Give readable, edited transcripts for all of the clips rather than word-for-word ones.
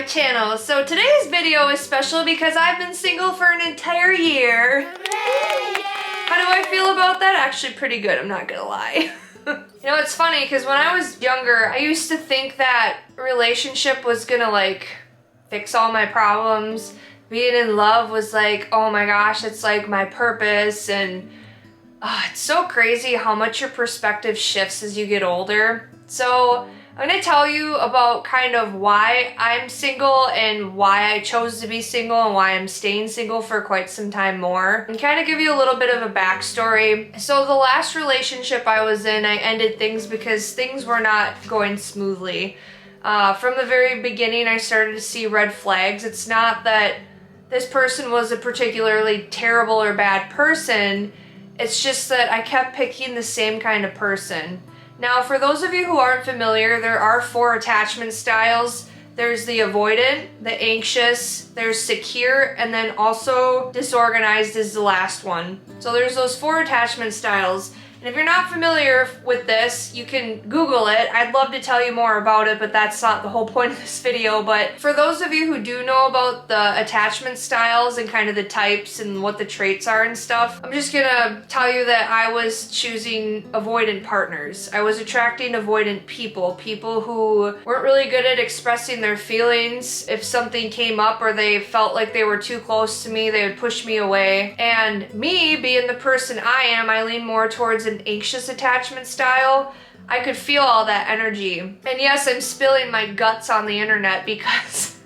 channel. So today's video is special because I've been single for an entire year. How do I feel about that? Actually pretty good, I'm not gonna lie. You know, it's funny because when I was younger, I used to think that a relationship was gonna like fix all my problems. Being in love was like, oh my gosh, it's like my purpose, and it's so crazy how much your perspective shifts as you get older. So I'm gonna tell you about kind of why I'm single and why I chose to be single and why I'm staying single for quite some time more, and kind of give you a little bit of a backstory. So the last relationship I was in, I ended things because things were not going smoothly. From the very beginning, I started to see red flags. It's not that this person was a particularly terrible or bad person, it's just that I kept picking the same kind of person. Now, for those of you who aren't familiar, there are 4 attachment styles. There's the avoidant, the anxious, there's secure, and then also disorganized is the last one. So there's those 4 attachment styles. And if you're not familiar with this, you can Google it. I'd love to tell you more about it, but that's not the whole point of this video. But for those of you who do know about the attachment styles and kind of the types and what the traits are and stuff, I'm just gonna tell you that I was choosing avoidant partners. I was attracting avoidant people who weren't really good at expressing their feelings. If something came up or they felt like they were too close to me, they would push me away. And me, being the person I am, I lean more towards an anxious attachment style. I could feel all that energy. And yes, I'm spilling my guts on the internet because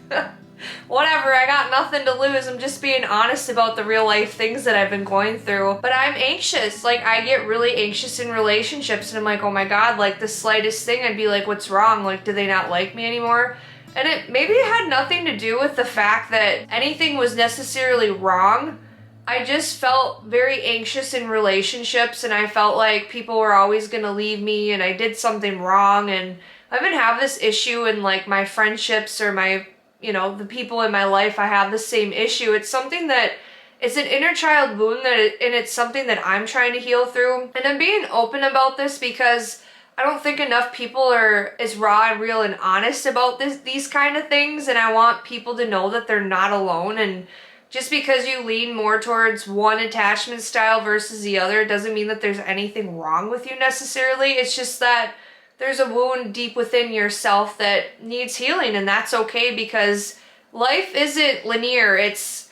whatever, I got nothing to lose. I'm just being honest about the real life things that I've been going through. But I'm anxious. Like, I get really anxious in relationships and I'm like, oh my god, like the slightest thing I'd be like, what's wrong? Like, do they not like me anymore? And maybe it had nothing to do with the fact that anything was necessarily wrong. I just felt very anxious in relationships, and I felt like people were always gonna leave me and I did something wrong. And I even have this issue in like my friendships or my, you know, the people in my life. I have the same issue. It's something that it's an inner child wound and it's something that I'm trying to heal through. And I'm being open about this because I don't think enough people are as raw and real and honest about these kind of things, and I want people to know that they're not alone. And just because you lean more towards one attachment style versus the other doesn't mean that there's anything wrong with you necessarily. It's just that there's a wound deep within yourself that needs healing, and that's okay because life isn't linear. It's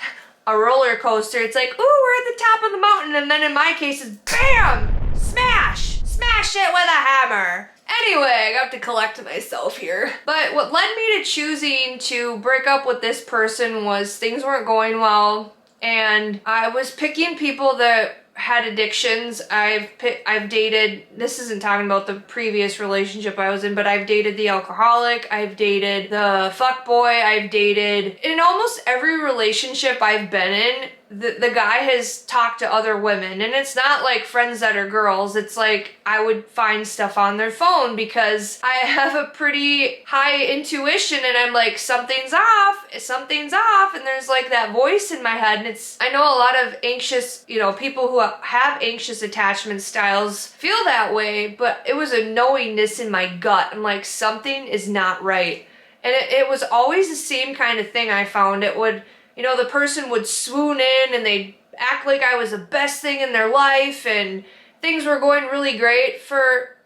a roller coaster. It's like, ooh, we're at the top of the mountain, and then in my case it's BAM! Smash! Smash it with a hammer! Anyway, I got to collect myself here. But what led me to choosing to break up with this person was things weren't going well, and I was picking people that had addictions. I've dated, this isn't talking about the previous relationship I was in, but I've dated the alcoholic, I've dated the fuckboy, I've dated, in almost every relationship I've been in, the guy has talked to other women, and it's not like friends that are girls. It's like I would find stuff on their phone because I have a pretty high intuition, and I'm like, something's off, and there's like that voice in my head. And I know a lot of anxious, you know, people who have anxious attachment styles feel that way, but it was a knowingness in my gut. I'm like, something is not right. And it was always the same kind of thing. I found it would, you know, the person would swoon in and they'd act like I was the best thing in their life, and things were going really great for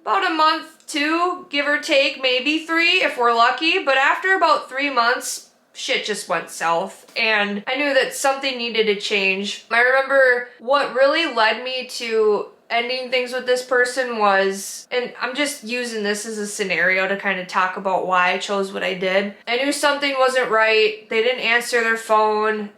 about a month, 2, give or take, maybe 3 if we're lucky. But after about 3 months, shit just went south, and I knew that something needed to change. I remember what really led me to ending things with this person was, and I'm just using this as a scenario to kind of talk about why I chose what I did. I knew something wasn't right. They didn't answer their phone.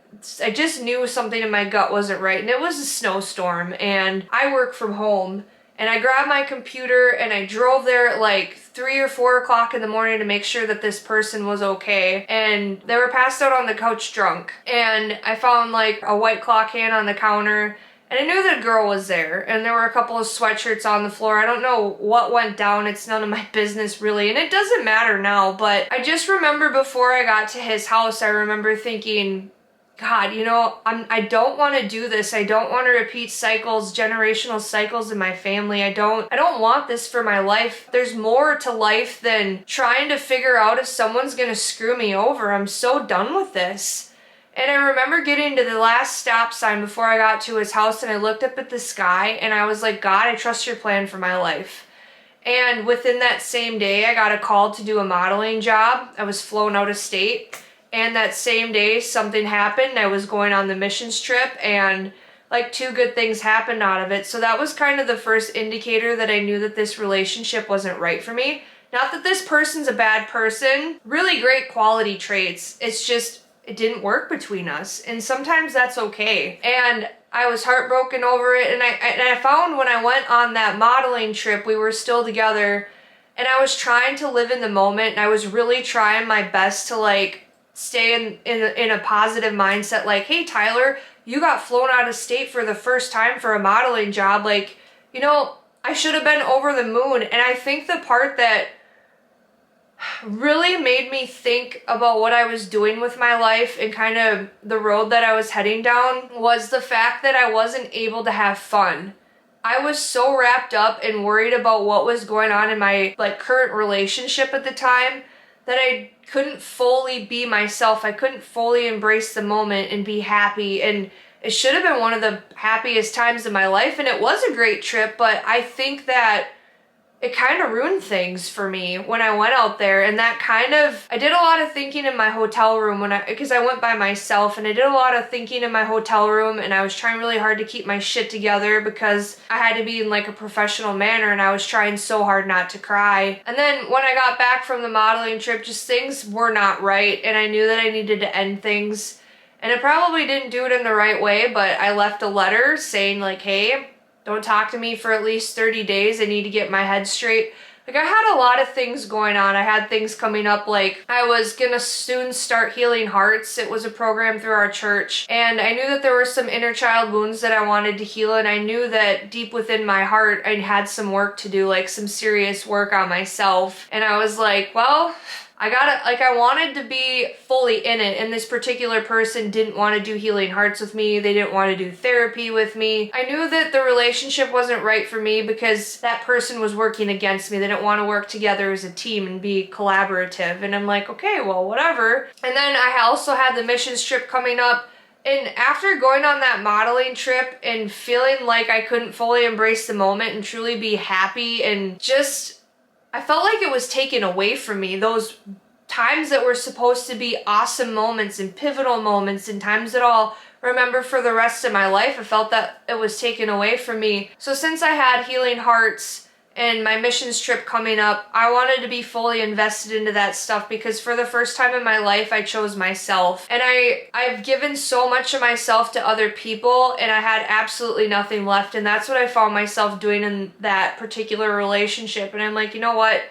I just knew something in my gut wasn't right, and it was a snowstorm, and I work from home. And I grabbed my computer and I drove there at like 3 or 4 o'clock in the morning to make sure that this person was okay. And they were passed out on the couch drunk. And I found like a White Claw can on the counter. And I knew that a girl was there. And there were a couple of sweatshirts on the floor. I don't know what went down. It's none of my business really. And it doesn't matter now. But I just remember before I got to his house, I remember thinking, God, you know, I don't want to do this. I don't want to repeat cycles, generational cycles in my family. I don't want this for my life. There's more to life than trying to figure out if someone's going to screw me over. I'm so done with this. And I remember getting to the last stop sign before I got to his house, and I looked up at the sky and I was like, God, I trust your plan for my life. And within that same day, I got a call to do a modeling job. I was flown out of state. And that same day, something happened. I was going on the missions trip, and like 2 good things happened out of it. So that was kind of the first indicator that I knew that this relationship wasn't right for me. Not that this person's a bad person, really great quality traits. It's just, it didn't work between us. And sometimes that's okay. And I was heartbroken over it. And I found when I went on that modeling trip, we were still together, and I was trying to live in the moment. And I was really trying my best to like stay in a positive mindset, like, hey, Tyler, you got flown out of state for the first time for a modeling job. Like, you know, I should have been over the moon. And I think the part that really made me think about what I was doing with my life and kind of the road that I was heading down was the fact that I wasn't able to have fun. I was so wrapped up and worried about what was going on in my like current relationship at the time that I couldn't fully be myself. I couldn't fully embrace the moment and be happy. And it should have been one of the happiest times of my life. And it was a great trip, but I think that it kind of ruined things for me when I went out there. And that kind of, I did a lot of thinking in my hotel room because I went by myself, and I did a lot of thinking in my hotel room, and I was trying really hard to keep my shit together because I had to be in like a professional manner, and I was trying so hard not to cry. And then when I got back from the modeling trip, just things were not right, and I knew that I needed to end things. And I probably didn't do it in the right way, but I left a letter saying like, hey, don't talk to me for at least 30 days. I need to get my head straight. Like, I had a lot of things going on. I had things coming up, like I was gonna soon start Healing Hearts. It was a program through our church. And I knew that there were some inner child wounds that I wanted to heal. And I knew that deep within my heart, I had some work to do, like some serious work on myself. And I was like, well, I wanted to be fully in it, and this particular person didn't want to do Healing Hearts with me. They didn't want to do therapy with me. I knew that the relationship wasn't right for me because that person was working against me. They didn't want to work together as a team and be collaborative. And I'm like, okay, well, whatever. And then I also had the missions trip coming up. And after going on that modeling trip and feeling like I couldn't fully embrace the moment and truly be happy, and just, I felt like it was taken away from me. Those times that were supposed to be awesome moments and pivotal moments and times that I'll remember for the rest of my life, I felt that it was taken away from me. So since I had Healing Hearts and my missions trip coming up, I wanted to be fully invested into that stuff because for the first time in my life, I chose myself. And I've given so much of myself to other people, and I had absolutely nothing left. And that's what I found myself doing in that particular relationship. And I'm like, you know what?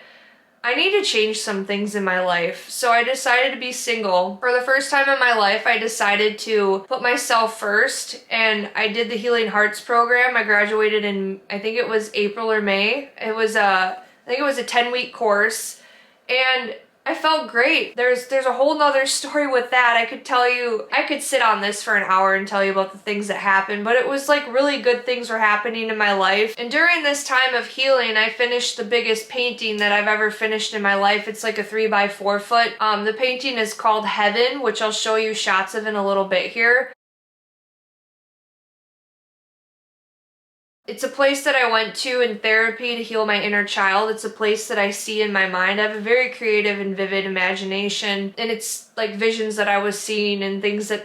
I need to change some things in my life. So I decided to be single. For the first time in my life, I decided to put myself first, and I did the Healing Hearts program. I graduated in, I think it was April or May. I think it was a 10-week course, and I felt great. There's a whole nother story with that. I could sit on this for an hour and tell you about the things that happened, but it was like really good things were happening in my life. And during this time of healing, I finished the biggest painting that I've ever finished in my life. It's like a 3x4 foot. The painting is called Heaven, which I'll show you shots of in a little bit here. It's a place that I went to in therapy to heal my inner child. It's a place that I see in my mind. I have a very creative and vivid imagination, and it's like visions that I was seeing and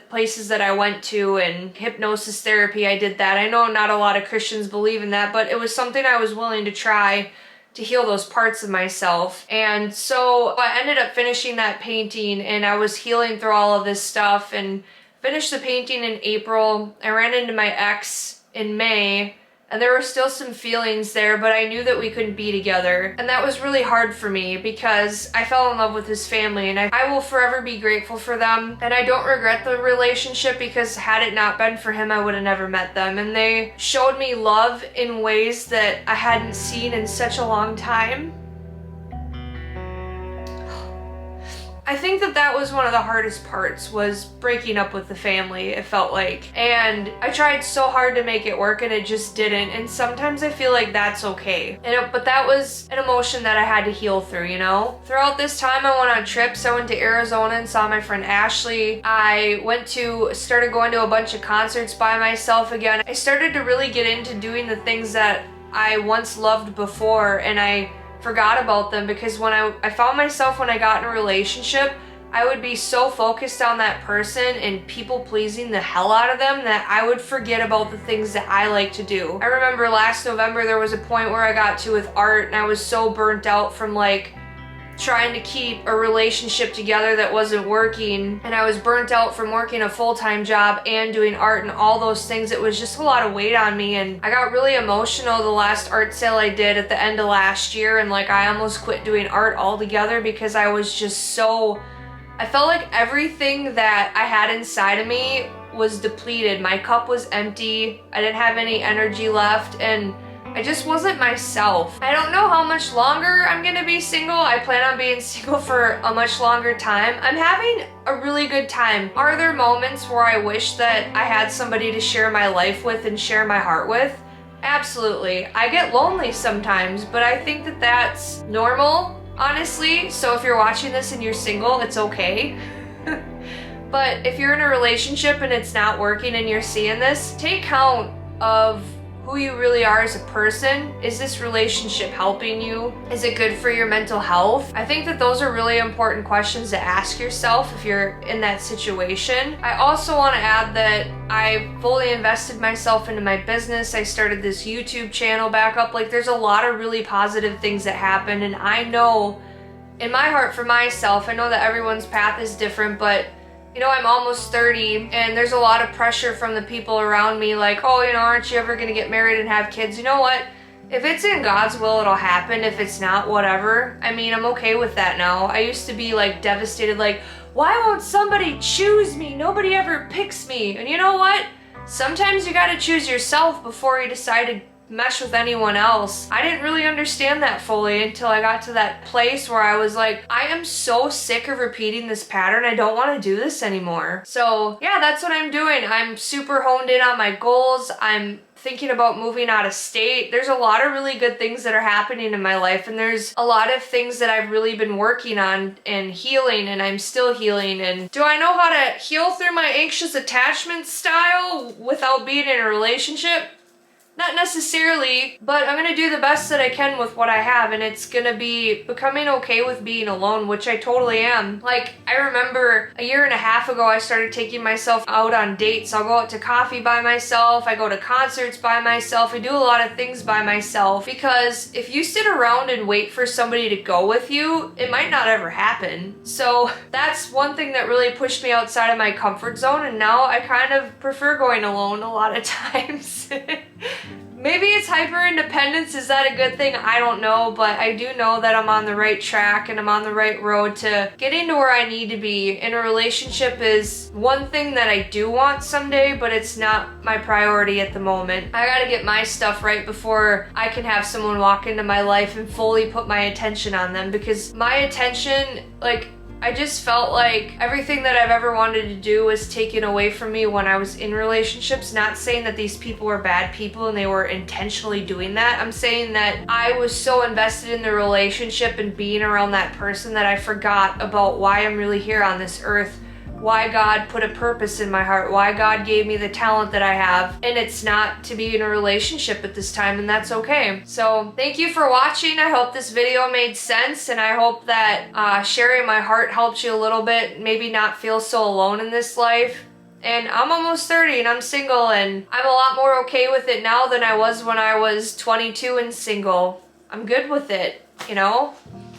places that I went to, and hypnosis therapy, I did that. I know not a lot of Christians believe in that, but it was something I was willing to try to heal those parts of myself. And so I ended up finishing that painting, and I was healing through all of this stuff and finished the painting in April. I ran into my ex in May, and there were still some feelings there, but I knew that we couldn't be together. And that was really hard for me because I fell in love with his family, and I will forever be grateful for them. And I don't regret the relationship because had it not been for him, I would have never met them. And they showed me love in ways that I hadn't seen in such a long time. I think that that was one of the hardest parts, was breaking up with the family, it felt like. And I tried so hard to make it work and it just didn't. And sometimes I feel like that's okay. But that was an emotion that I had to heal through, you know? Throughout this time, I went on trips. I went to Arizona and saw my friend Ashley. I started going to a bunch of concerts by myself again. I started to really get into doing the things that I once loved before, and I forgot about them because when I found myself when I got in a relationship, I would be so focused on that person and people pleasing the hell out of them that I would forget about the things that I like to do. I remember last November there was a point where I got to with art and I was so burnt out from like trying to keep a relationship together that wasn't working, and I was burnt out from working a full-time job and doing art and all those things. It was just a lot of weight on me, and I got really emotional the last art sale I did at the end of last year, and like I almost quit doing art altogether because I was just I felt like everything that I had inside of me was depleted. My cup was empty. I didn't have any energy left, and I just wasn't myself. I don't know how much longer I'm gonna be single. I plan on being single for a much longer time. I'm having a really good time. Are there moments where I wish that I had somebody to share my life with and share my heart with? Absolutely. I get lonely sometimes, but I think that that's normal, honestly. So if you're watching this and you're single, it's okay. But if you're in a relationship and it's not working and you're seeing this, take count of who you really are as a person. Is this relationship helping you? Is it good for your mental health? I think that those are really important questions to ask yourself if you're in that situation. I also want to add that I fully invested myself into my business. I started this YouTube channel back up. Like, there's a lot of really positive things that happen, and I know in my heart for myself, I know that everyone's path is different, but you know, I'm almost 30 and there's a lot of pressure from the people around me, like, oh, you know, aren't you ever gonna get married and have kids? You know what? If it's in God's will, it'll happen. If it's not, whatever. I mean, I'm okay with that now. I used to be like devastated, like, why won't somebody choose me? Nobody ever picks me. And you know what? Sometimes you gotta choose yourself before you decide to mesh with anyone else. I didn't really understand that fully until I got to that place where I was like, I am so sick of repeating this pattern. I don't want to do this anymore. So yeah, that's what I'm doing. I'm super honed in on my goals. I'm thinking about moving out of state. There's a lot of really good things that are happening in my life, and there's a lot of things that I've really been working on and healing, and I'm still healing. And do I know how to heal through my anxious attachment style without being in a relationship? Not necessarily, but I'm gonna do the best that I can with what I have, and it's gonna be becoming okay with being alone, which I totally am. Like, I remember a year and a half ago, I started taking myself out on dates. I'll go out to coffee by myself, I go to concerts by myself, I do a lot of things by myself, because if you sit around and wait for somebody to go with you, it might not ever happen. So that's one thing that really pushed me outside of my comfort zone, and now I kind of prefer going alone a lot of times. Maybe it's hyper independence. Is that a good thing? I don't know, but I do know that I'm on the right track and I'm on the right road to getting to where I need to be. And a relationship is one thing that I do want someday, but it's not my priority at the moment. I gotta get my stuff right before I can have someone walk into my life and fully put my attention on them, because my attention, like, I just felt like everything that I've ever wanted to do was taken away from me when I was in relationships. Not saying that these people were bad people and they were intentionally doing that. I'm saying that I was so invested in the relationship and being around that person that I forgot about why I'm really here on this earth, why God put a purpose in my heart, why God gave me the talent that I have, and it's not to be in a relationship at this time, and that's okay. So thank you for watching. I hope this video made sense, and I hope that sharing my heart helped you a little bit, maybe not feel so alone in this life. And I'm almost 30 and I'm single, and I'm a lot more okay with it now than I was when I was 22 and single. I'm good with it, you know?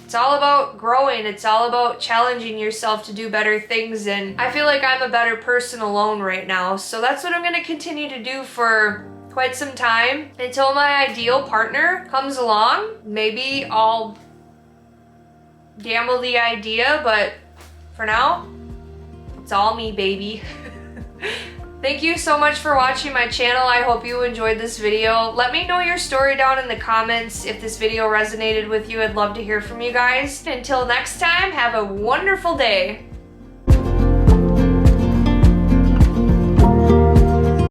It's all about growing. It's all about challenging yourself to do better things, and I feel like I'm a better person alone right now. So that's what I'm going to continue to do for quite some time until my ideal partner comes along. Maybe I'll gamble the idea, but for now, it's all me, baby. Thank you so much for watching my channel. I hope you enjoyed this video. Let me know your story down in the comments. If this video resonated with you, I'd love to hear from you guys. Until next time, have a wonderful day.